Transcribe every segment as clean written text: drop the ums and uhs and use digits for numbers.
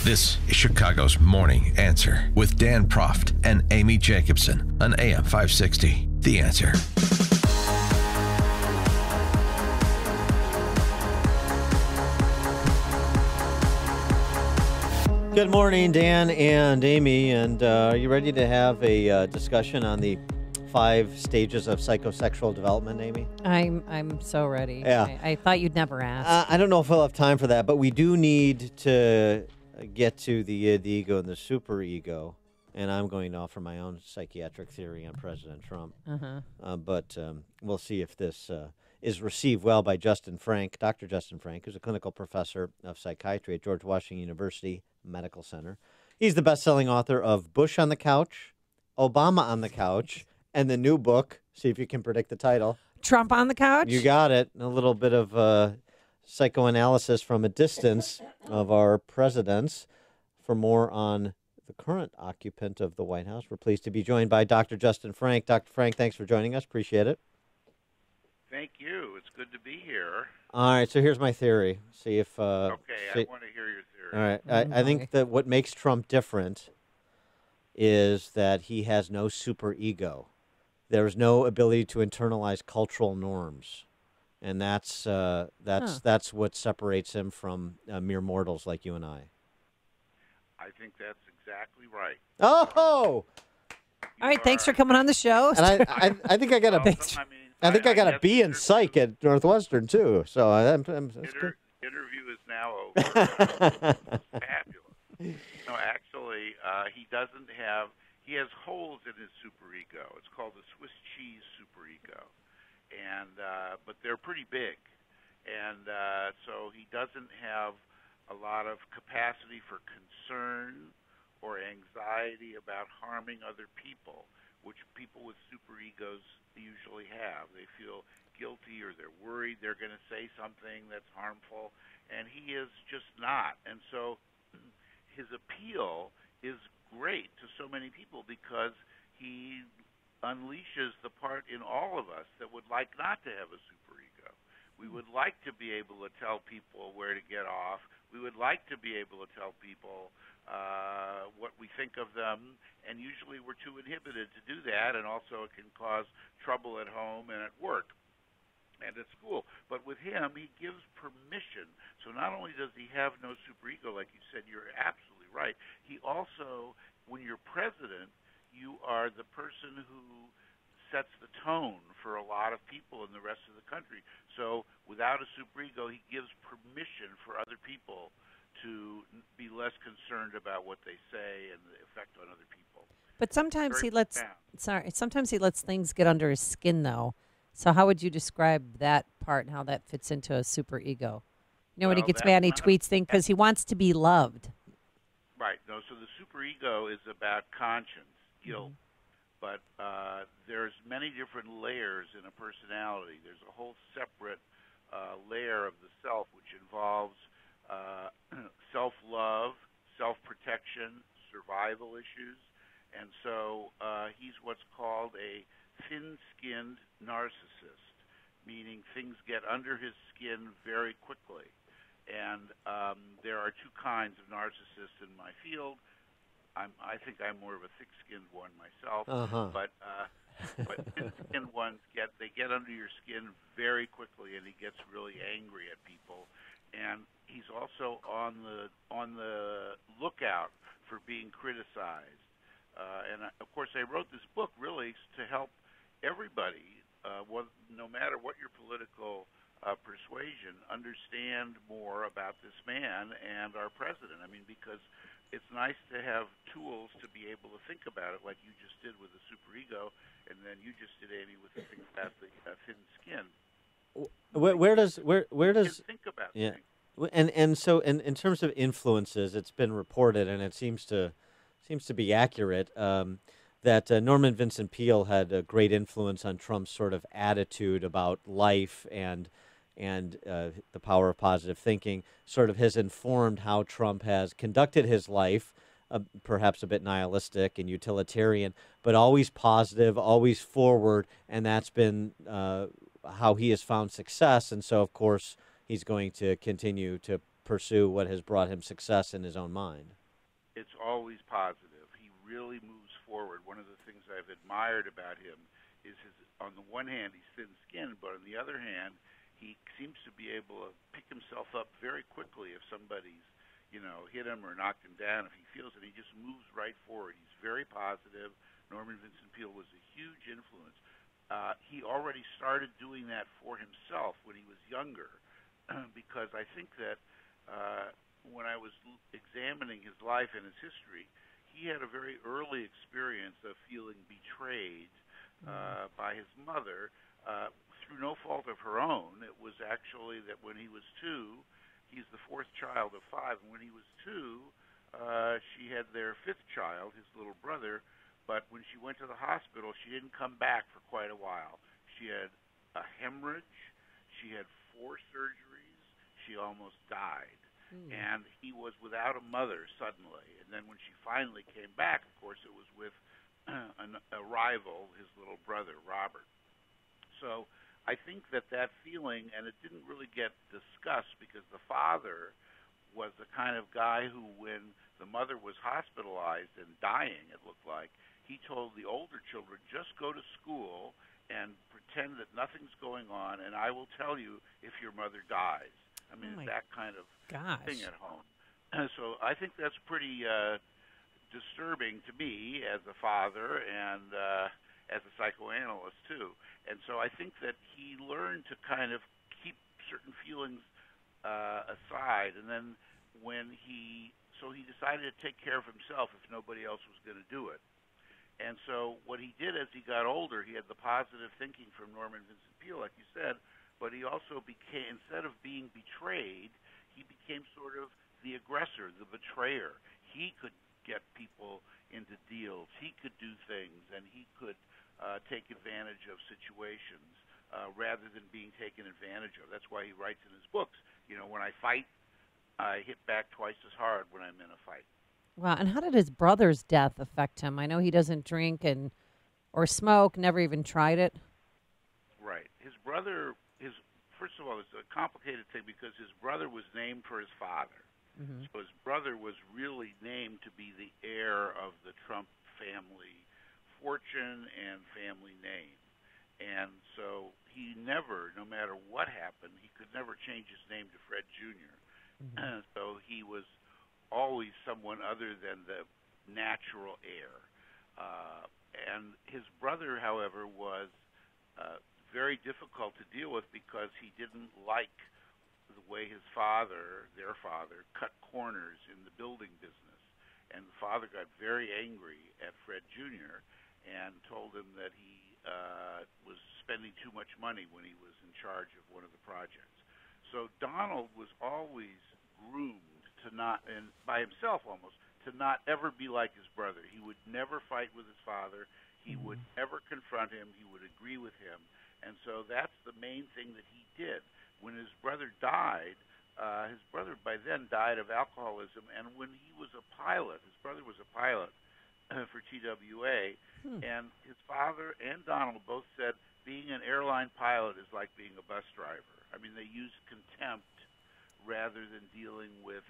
This is Chicago's Morning Answer with Dan Proft and Amy Jacobson on AM 560. The Answer. Good morning, Dan and Amy. And are you ready to have a discussion on the 5 stages of psychosexual development, Amy? I'm so ready. Yeah. I thought you'd never ask. I don't know if we'll have time for that, but we do need to get to the ego, and the superego. And I'm going to offer my own psychiatric theory on President Trump. But we'll see if this is received well by Justin Frank, Dr. Justin Frank, who's a clinical professor of psychiatry at George Washington University Medical Center. He's the best-selling author of Bush on the Couch, Obama on the Couch, and the new book, see if you can predict the title. Trump on the couch? You got it. A little bit of psychoanalysis from a distance of our presidents. For more on the current occupant of the White House, we're pleased to be joined by Dr. Justin Frank. Dr. Frank, thanks for joining us. Appreciate it. Thank you. It's good to be here. All right, so here's my theory. See if... I want to hear your theory. All right. I think that what makes Trump different is that he has no superego. There's no ability to internalize cultural norms. And that's what separates him from mere mortals like you and I. I think that's exactly right. Oh! All right, thanks for coming on the show. And I think I got I got a B in psych at Northwestern too. So interview is now over. Fabulous. No, actually, he has holes in his superego. It's called the Swiss cheese superego, and but they're pretty big, and so he doesn't have a lot of capacity for concern or anxiety about harming other people, which people with superegos usually have. They feel guilty or they're worried they're going to say something that's harmful, and he is just not. And so his appeal is great to so many people because he unleashes the part in all of us that would like not to have a superego. We would like to be able to tell people where to get off. We would like to be able to tell people what we think of them, and usually we're too inhibited to do that, and also it can cause trouble at home and at work and at school. But with him, he gives permission. So not only does he have no superego, like you said, you're absolutely right, he also, when you're president, you are the person who sets the tone for a lot of people in the rest of the country. So without a superego, he gives permission for other people to be less concerned about what they say and the effect on other people. But sometimes sometimes he lets things get under his skin, though. So how would you describe that part and how that fits into a superego? You know, when he gets mad and he tweets things because he wants to be loved. Right. No. So the superego is about conscience, guilt. But there's many different layers in a personality. There's a whole separate layer of the self, which involves self-love, self-protection, survival issues. And so he's what's called a thin-skinned narcissist, meaning things get under his skin very quickly. And there are 2 kinds of narcissists in my field. I think I'm more of a thick-skinned one myself, but thin-skinned ones get under your skin very quickly, and he gets really angry at people. And he's also on the lookout for being criticized. And of course, I wrote this book really to help everybody, no matter what your political persuasion, understand more about this man and our president. I mean, because it's nice to have tools to be able to think about it, like you just did with the superego, and then you just did, Amy, with the thing about the thin skin. Where does think about things? And so in terms of influences, it's been reported, and it seems to be accurate, that Norman Vincent Peale had a great influence on Trump's sort of attitude about life and the power of positive thinking, sort of has informed how Trump has conducted his life, perhaps a bit nihilistic and utilitarian, but always positive, always forward, and that's been how he has found success. And so, of course, he's going to continue to pursue what has brought him success in his own mind. It's always positive. He really moves forward. One of the things I've admired about him is on the one hand, he's thin-skinned, but on the other hand, he seems to be able to pick himself up very quickly if somebody's, hit him or knocked him down. If he feels it, he just moves right forward. He's very positive. Norman Vincent Peale was a huge influence. He already started doing that for himself when he was younger, because I think that when I was examining his life and his history, he had a very early experience of feeling betrayed by his mother through no fault of her own. It was actually that when he was 2, he's the 4th child of 5, and when he was 2, she had their 5th child, his little brother, but when she went to the hospital, she didn't come back for quite a while. She had a hemorrhage, she had 4 surgeries, she almost died. And he was without a mother suddenly. And then when she finally came back, of course, it was with a rival, his little brother, Robert. So I think that feeling, and it didn't really get discussed because the father was the kind of guy who, when the mother was hospitalized and dying, it looked like, he told the older children, just go to school and pretend that nothing's going on, and I will tell you if your mother dies. I mean, it's that kind of thing at home. So I think that's pretty disturbing to me as a father and as a psychoanalyst, too. And so I think that he learned to kind of keep certain feelings aside. And then he decided to take care of himself if nobody else was going to do it. And so what he did as he got older, he had the positive thinking from Norman Vincent Peale, like you said, but he also became, instead of being betrayed, he became sort of the aggressor, the betrayer. He could get people into deals. He could do things, and he could take advantage of situations rather than being taken advantage of. That's why he writes in his books, when I fight, I hit back twice as hard when I'm in a fight. Wow, and how did his brother's death affect him? I know he doesn't drink or smoke, never even tried it. Right. His brother... First of all, it's a complicated thing because his brother was named for his father. Mm-hmm. So his brother was really named to be the heir of the Trump family fortune and family name. And so he never, no matter what happened, he could never change his name to Fred Jr. Mm-hmm. So he was always someone other than the natural heir. And his brother, however, was... very difficult to deal with because he didn't like the way their father, cut corners in the building business. And the father got very angry at Fred Jr. and told him that he was spending too much money when he was in charge of one of the projects. So Donald was always groomed to not, and by himself almost, to not ever be like his brother. He would never fight with his father. He would never confront him. He would agree with him. And so that's the main thing that he did. When his brother died, his brother by then died of alcoholism, and when he was a pilot, his brother was a pilot for TWA, and his father and Donald both said being an airline pilot is like being a bus driver. I mean, they used contempt rather than dealing with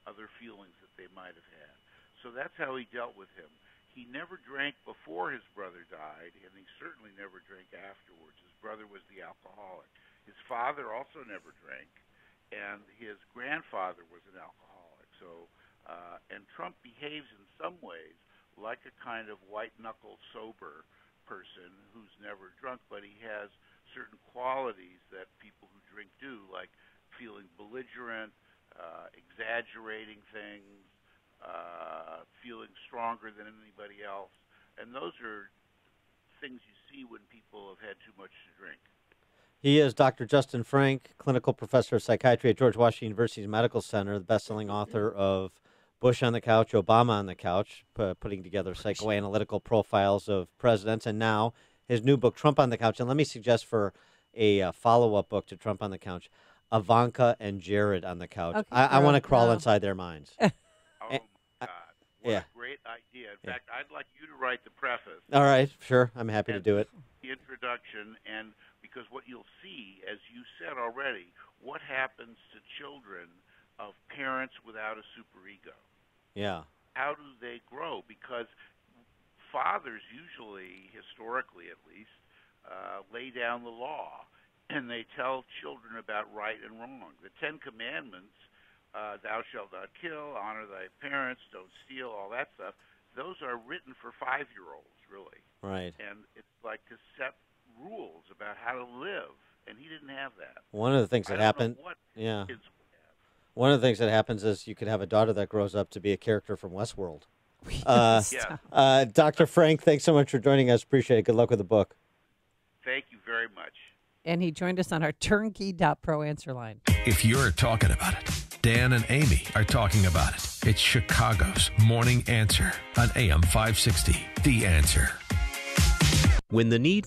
other feelings that they might have had. So that's how he dealt with him. He never drank before his brother died, and he certainly never drank afterwards. His brother was the alcoholic. His father also never drank, and his grandfather was an alcoholic. So, and Trump behaves in some ways like a kind of white-knuckle sober person who's never drunk, but he has certain qualities that people who drink do, like feeling belligerent, exaggerating things, feeling stronger than anybody else. And those are things you see when people have had too much to drink. He is Dr. Justin Frank, clinical professor of psychiatry at George Washington University's Medical Center, the best-selling author of Bush on the Couch, Obama on the Couch, putting together psychoanalytical profiles of presidents, and now his new book, Trump on the Couch. And let me suggest for a follow-up book to Trump on the Couch, Ivanka and Jared on the Couch. Okay, I want to crawl inside their minds. Oh, my God. What a great idea. In fact, I'd like you to write the preface. All right, sure. I'm happy to do it. The introduction, and because what you'll see, as you said already, what happens to children of parents without a superego. Yeah. How do they grow? Because fathers usually, historically at least, lay down the law, and they tell children about right and wrong. The Ten Commandments, thou shalt not kill, honor thy parents, don't steal, all that stuff, those are written for 5-year-olds, really. Right. And it's like to set rules about how to live, and he didn't have that. One of the things that happened, yeah. One of the things that happens is you could have a daughter that grows up to be a character from Westworld. Dr. Frank, thanks so much for joining us. Appreciate it. Good luck with the book. Thank you very much. And he joined us on our turnkey.pro answer line. If you're talking about it, Dan and Amy are talking about it. It's Chicago's Morning Answer on AM 560. The Answer. When the need